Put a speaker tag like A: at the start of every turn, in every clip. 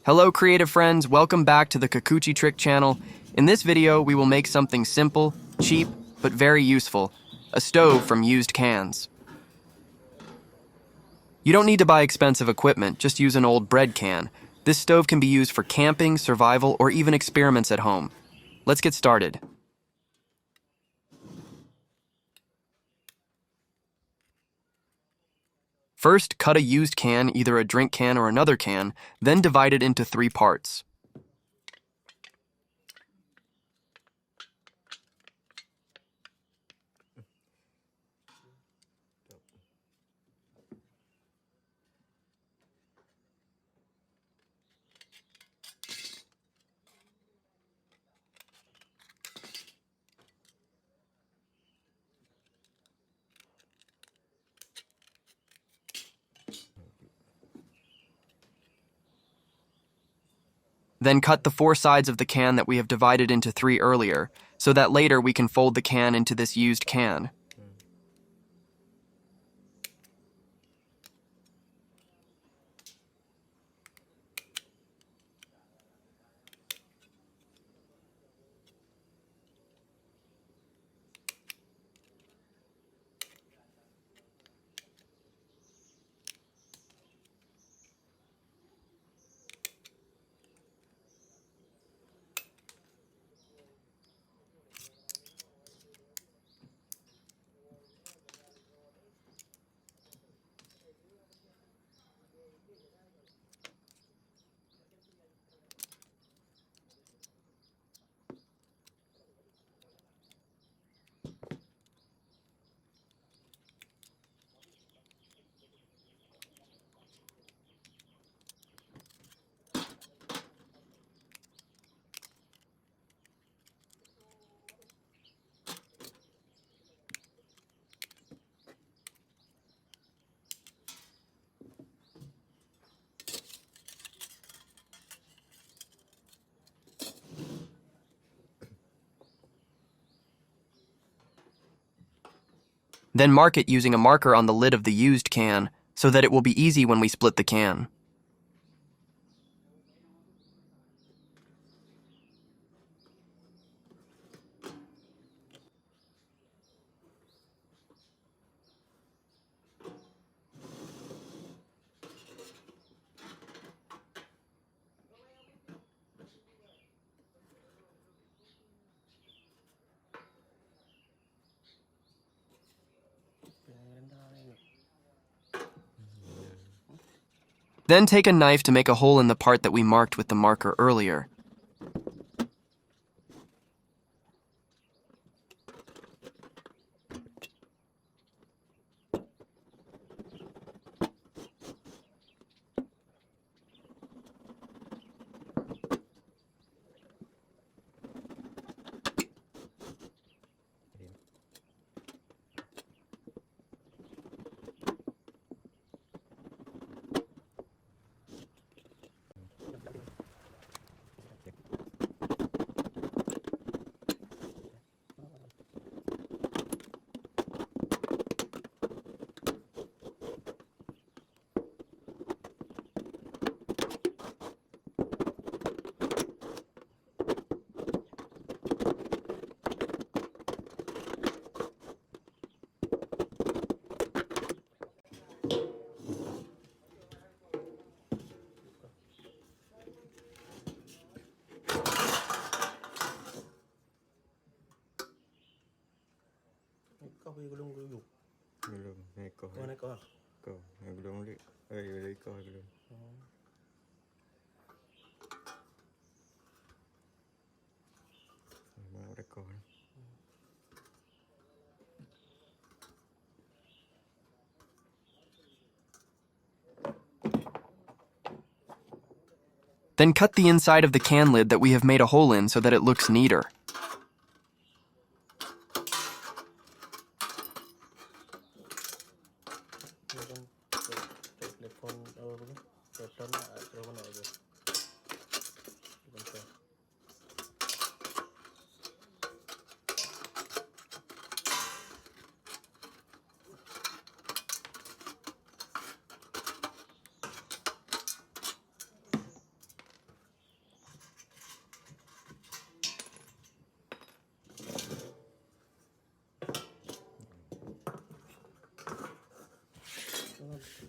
A: Hello creative friends, welcome back to the Kikuchi Trick channel. In this video, we will make something simple, cheap, but very useful, a stove from used cans. You don't need to buy expensive equipment, just use an old bread can. This stove can be used for camping, survival, or even experiments at home. Let's get started. First, cut a used can, either a drink can or another can, then divide it into 3 parts. Then cut the 4 sides of the can that we have divided into 3 earlier, so that later we can fold the can into this used can. Then mark it using a marker on the lid of the used can, so that it will be easy when we split the can. Then take a knife to make a hole in the part that we marked with the marker earlier.
B: Kopi gulung gulung.
C: Belum, neko.
B: Mana kau?
C: Kau, belum li. Belum kau belum. Mau rekod.
A: Then cut the inside of the can lid that we have made a hole in so that it looks neater.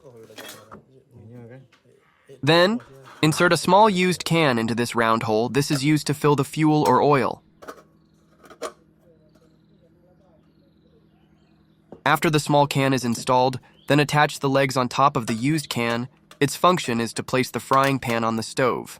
C: Ini kan.
A: Then, insert a small used can into this round hole. This is used to fill the fuel or oil. After the small can is installed, then attach the legs on top of the used can. Its function is to place the frying pan on the stove.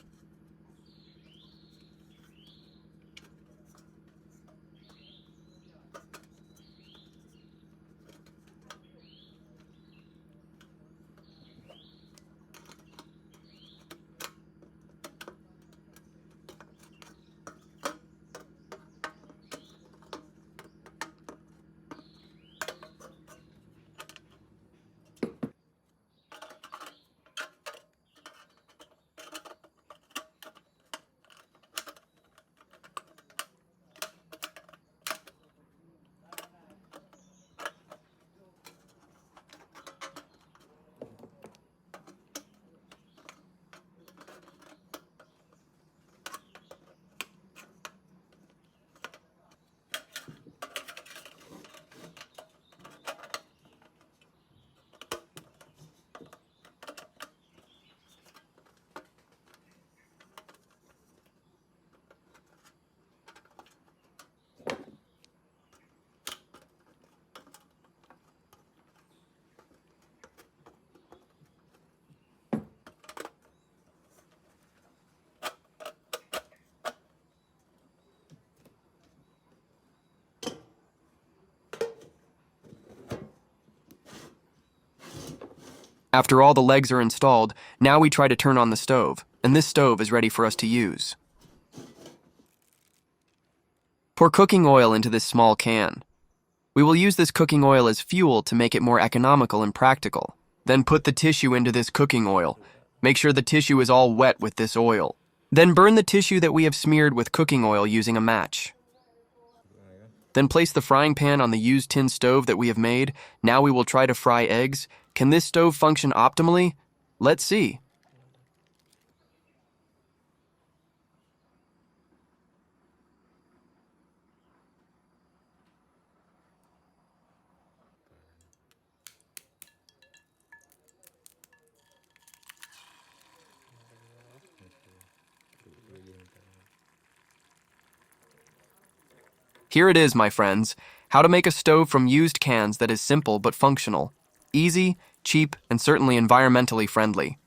A: After all the legs are installed, now we try to turn on the stove, and this stove is ready for us to use. Pour cooking oil into this small can. We will use this cooking oil as fuel to make it more economical and practical. Then put the tissue into this cooking oil. Make sure the tissue is all wet with this oil. Then burn the tissue that we have smeared with cooking oil using a match. Then place the frying pan on the used tin stove that we have made. Now we will try to fry eggs. Can this stove function optimally? Let's see. Here it is, my friends, how to make a stove from used cans that is simple but functional, easy, cheap, and certainly environmentally friendly.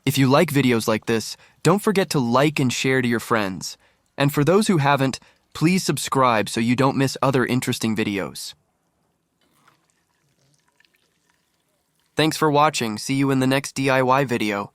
A: If you like videos like this, don't forget to like and share to your friends. And for those who haven't, please subscribe so you don't miss other interesting videos. Thanks for watching. See you in the next DIY video.